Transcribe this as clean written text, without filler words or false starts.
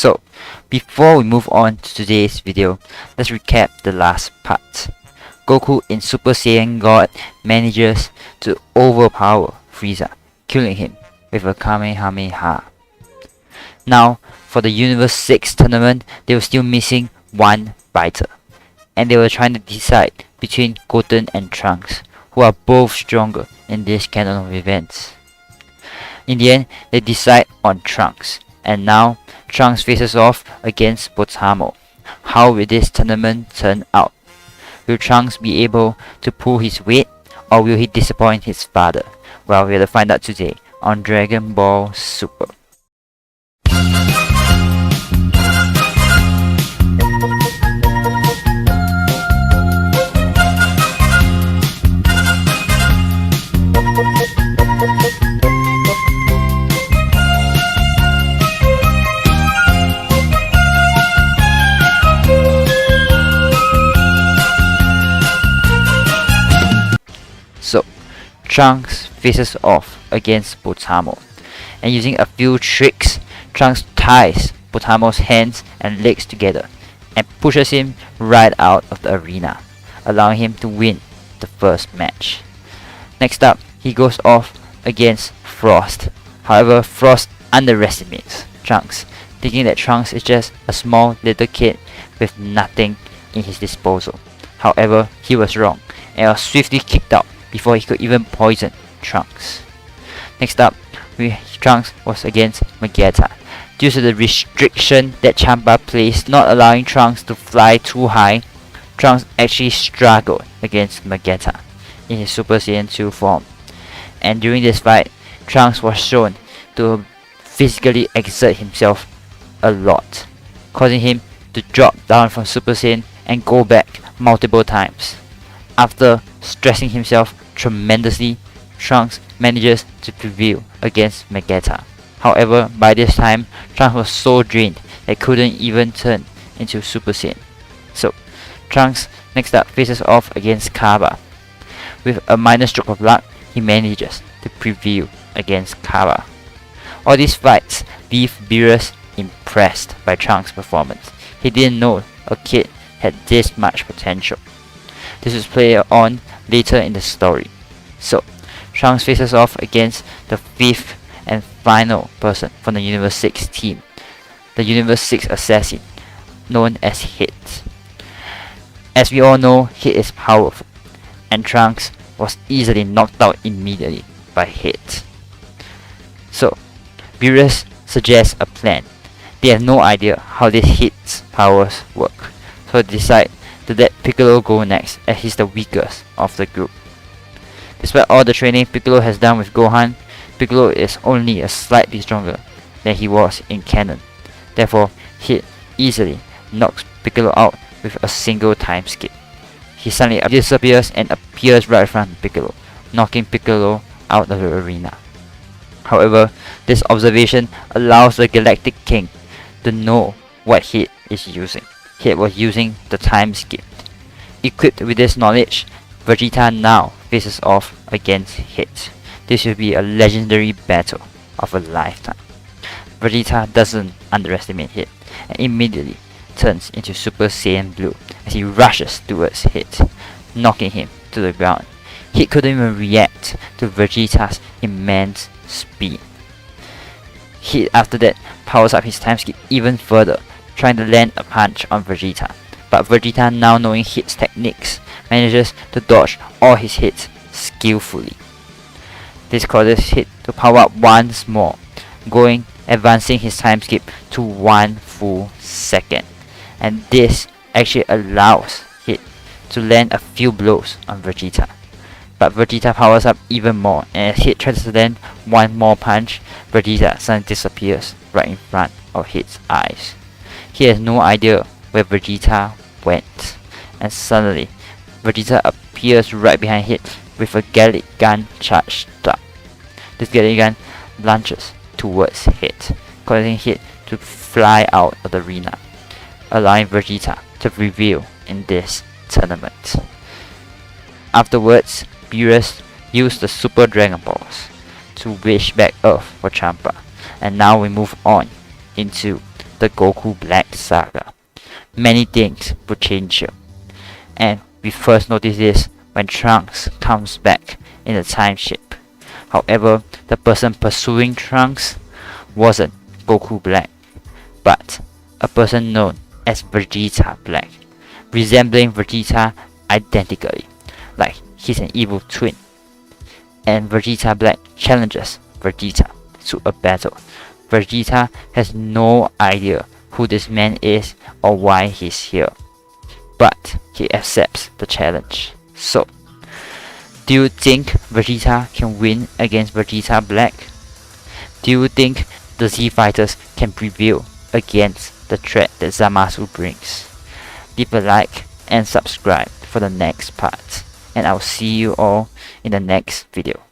So, before we move on to today's video, let's recap the last part. Goku in Super Saiyan God manages to overpower Frieza, killing him with a Kamehameha. Now, for the Universe 6 tournament, they were still missing one fighter, and they were trying to decide between Goten and Trunks, who are both stronger in this canon of events. In the end, they decide on Trunks, and now Trunks faces off against Botamo. How will this tournament turn out? Will Trunks be able to pull his weight, or will he disappoint his father? Well, we'll find out today on Dragon Ball Super. So, Trunks faces off against Botamo, and using a few tricks, Trunks ties Botamo's hands and legs together and pushes him right out of the arena, allowing him to win the first match. Next up, he goes off against Frost. However, Frost underestimates Trunks, thinking that Trunks is just a small little kid with nothing in his disposal. However, he was wrong and was swiftly kicked out before he could even poison Trunks. Next up, Trunks was against Vegeta. Due to the restriction that Champa placed not allowing Trunks to fly too high, Trunks actually struggled against Vegeta in his Super Saiyan 2 form. And during this fight, Trunks was shown to physically exert himself a lot, causing him to drop down from Super Saiyan and go back multiple times. After stressing himself tremendously, Trunks manages to prevail against Vegeta. However, by this time, Trunks was so drained that couldn't even turn into Super Saiyan. So, Trunks next up faces off against Kaba. With a minor stroke of luck, he manages to prevail against Kaba. All these fights leave Beerus impressed by Trunks' performance. He didn't know a kid had this much potential. This was played on later in the story. So, Trunks faces off against the 5th and final person from the Universe 6 team, the Universe 6 assassin, known as Hit. As we all know, Hit is powerful, and Trunks was easily knocked out immediately by Hit. So, Beerus suggests a plan. They have no idea how this Hit's powers work, so they decide to let Piccolo go next, as he's the weakest of the group. Despite all the training Piccolo has done with Gohan, Piccolo is only a slightly stronger than he was in canon. Therefore, Hit easily knocks Piccolo out with a single time skip. He suddenly disappears and appears right in front of Piccolo, knocking Piccolo out of the arena. However, this observation allows the Galactic King to know what Hit is using. Hit was using the time skip. Equipped with this knowledge, Vegeta now faces off against Hit. This will be a legendary battle of a lifetime. Vegeta doesn't underestimate Hit and immediately turns into Super Saiyan Blue as he rushes towards Hit, knocking him to the ground. Hit couldn't even react to Vegeta's immense speed. Hit after that powers up his time skip even further, trying to land a punch on Vegeta. But Vegeta, now knowing Hit's techniques, manages to dodge all his hits skillfully. This causes Hit to power up once more, advancing his time skip to 1 full second. And this actually allows Hit to land a few blows on Vegeta. But Vegeta powers up even more, and as Hit tries to land one more punch, Vegeta suddenly disappears right in front of Hit's eyes. He has no idea where Vegeta went, and suddenly Vegeta appears right behind Hit with a Gallic gun charged up. This Gallic gun launches towards Hit, causing Hit to fly out of the arena, allowing Vegeta to prevail in this tournament. Afterwards, Beerus used the Super Dragon Balls to wish back Earth for Champa, and now we move on into the Goku Black saga, many things would change here. And we first notice this when Trunks comes back in the time ship. However, the person pursuing Trunks wasn't Goku Black, but a person known as Vegeta Black, resembling Vegeta identically, like he's an evil twin. And Vegeta Black challenges Vegeta to a battle. Vegeta has no idea who this man is or why he's here, but he accepts the challenge. So, do you think Vegeta can win against Vegeta Black? Do you think the Z Fighters can prevail against the threat that Zamasu brings? Leave a like and subscribe for the next part, and I'll see you all in the next video.